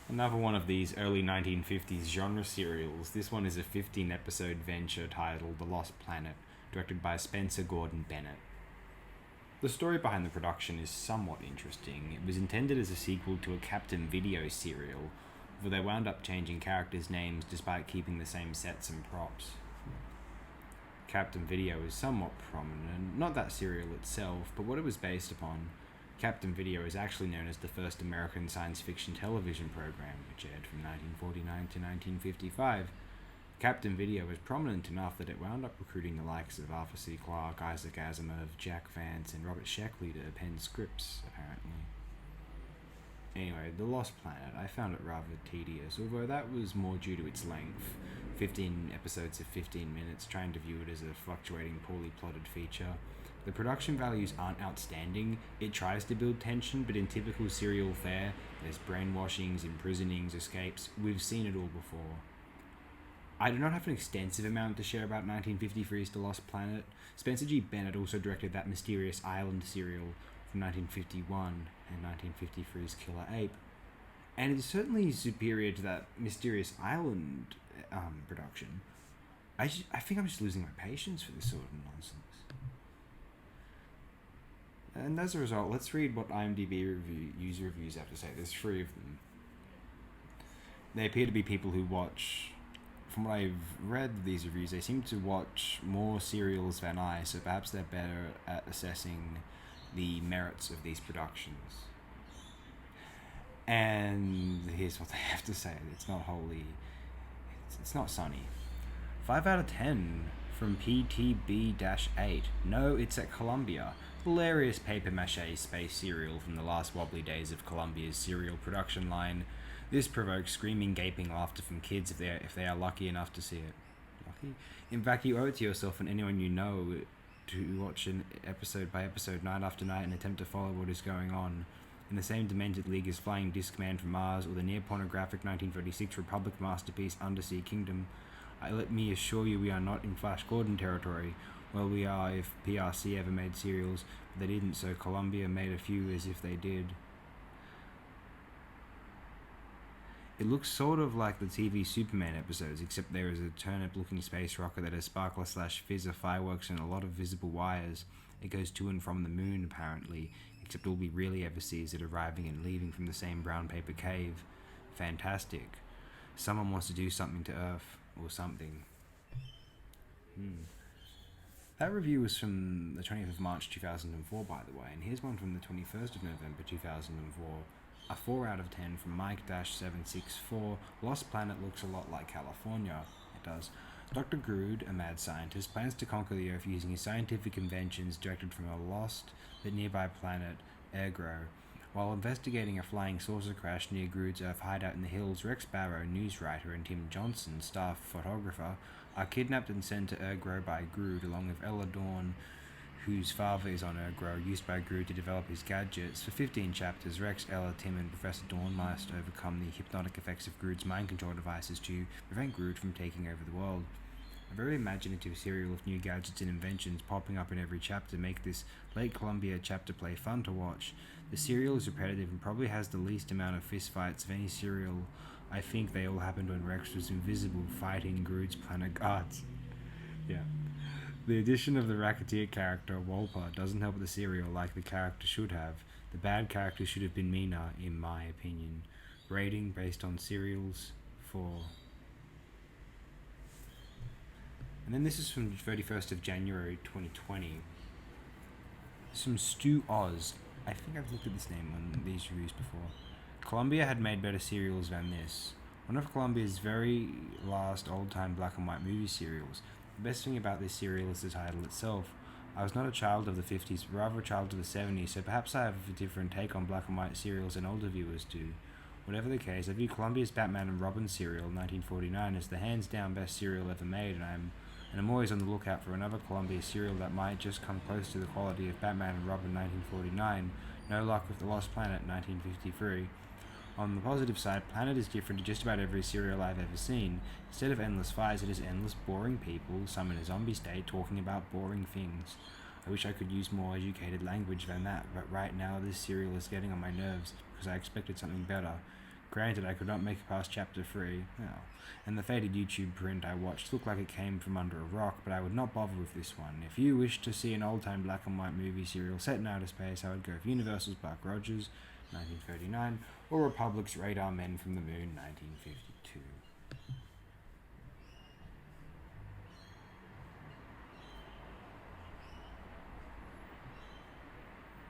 Another one of these early 1950s genre serials. This one is a 15-episode venture titled The Lost Planet, directed by Spencer Gordon Bennet. The story behind the production is somewhat interesting. It was intended as a sequel to a Captain Video serial, but they wound up changing characters' names despite keeping the same sets and props. Captain Video is somewhat prominent, not that serial itself, but what it was based upon. Captain Video is actually known as the first American science fiction television program, which aired from 1949 to 1955. Captain Video was prominent enough that it wound up recruiting the likes of Arthur C. Clarke, Isaac Asimov, Jack Vance, and Robert Sheckley to pen scripts, apparently. Anyway, The Lost Planet, I found it rather tedious, although that was more due to its length. 15 episodes of 15 minutes, trying to view it as a fluctuating, poorly plotted feature. The production values aren't outstanding. It tries to build tension, but in typical serial fare, there's brainwashings, imprisonings, escapes. We've seen it all before. I do not have an extensive amount to share about 1953's The Lost Planet. Spencer G. Bennet also directed that Mysterious Island serial from 1951 and 1953's Killer Ape. And it's certainly superior to that Mysterious Island production. I think I'm just losing my patience for this sort of nonsense. And as a result, let's read what IMDb user reviews have to say. There's 3 of them. They appear to be people who watch... From what I've read these reviews, they seem to watch more serials than I, so perhaps they're better at assessing the merits of these productions. And here's what they have to say. It's not wholly... It's not sunny. 5 out of 10 from PTB-8. No, it's at Columbia. Hilarious papier-mâché space cereal from the last wobbly days of Columbia's cereal production line. This provokes screaming, gaping laughter from kids if they are lucky enough to see it. Lucky? In fact, you owe it to yourself and anyone you know to watch an episode by episode, night after night, and attempt to follow what is going on. In the same demented league as Flying Discman from Mars or the near-pornographic 1936 Republic masterpiece Undersea Kingdom, let me assure you we are not in Flash Gordon territory. Well, we are if PRC ever made serials, but they didn't, so Columbia made a few as if they did. It looks sort of like the TV Superman episodes, except there is a turnip-looking space rocket that has sparkler/fizz of fireworks and a lot of visible wires. It goes to and from the moon, apparently, except all we really ever see is it arriving and leaving from the same brown paper cave. Fantastic. Someone wants to do something to Earth, or something. That review was from the 20th of March 2004, by the way, and here's one from the 21st of November 2004. A 4 out of 10 from Mike-764. Lost Planet looks a lot like California. It does. Dr. Grood, a mad scientist, plans to conquer the Earth using his scientific inventions directed from a lost but nearby planet, Ergro. While investigating a flying saucer crash near Grood's Earth hideout in the hills, Rex Barrow, news writer, and Tim Johnson, staff photographer, are kidnapped and sent to Ergro by Grood, along with Ella Dawn, whose father is on Ergro, used by Grood to develop his gadgets. For 15 chapters, Rex, Ella, Tim, and Professor Dawn must overcome the hypnotic effects of Grood's mind control devices to prevent Grood from taking over the world. A very imaginative serial of new gadgets and inventions popping up in every chapter make this late Columbia chapter play fun to watch. The serial is repetitive and probably has the least amount of fistfights of any serial. I think they all happened when Rex was invisible fighting Grood's planet guards. Yeah. The addition of the Racketeer character, Wolper, doesn't help the serial like the character should have. The bad character should have been meaner, in my opinion. Rating based on serials, 4. And then this is from 31st of January 2020. Some Stu Oz. I think I've looked at this name on these reviews before. Columbia had made better serials than this. One of Columbia's very last old-time black and white movie serials. The best thing about this serial is the title itself. I was not a child of the 50s, but rather a child of the 70s, so perhaps I have a different take on black and white serials than older viewers do. Whatever the case, I view Columbia's Batman and Robin serial, 1949, as the hands-down best serial ever made, and I'm always on the lookout for another Columbia serial that might just come close to the quality of Batman and Robin, 1949. No luck with The Lost Planet, 1953. On the positive side, Planet is different to just about every serial I've ever seen. Instead of endless fights, it is endless boring people, some in a zombie state, talking about boring things. I wish I could use more educated language than that, but right now this serial is getting on my nerves because I expected something better. Granted, I could not make it past chapter 3, and the faded YouTube print I watched looked like it came from under a rock, but I would not bother with this one. If you wish to see an old-time black and white movie serial set in outer space, I would go for Universal's Buck Rogers, 1939, or Republic's Radar Men from the Moon, 1952.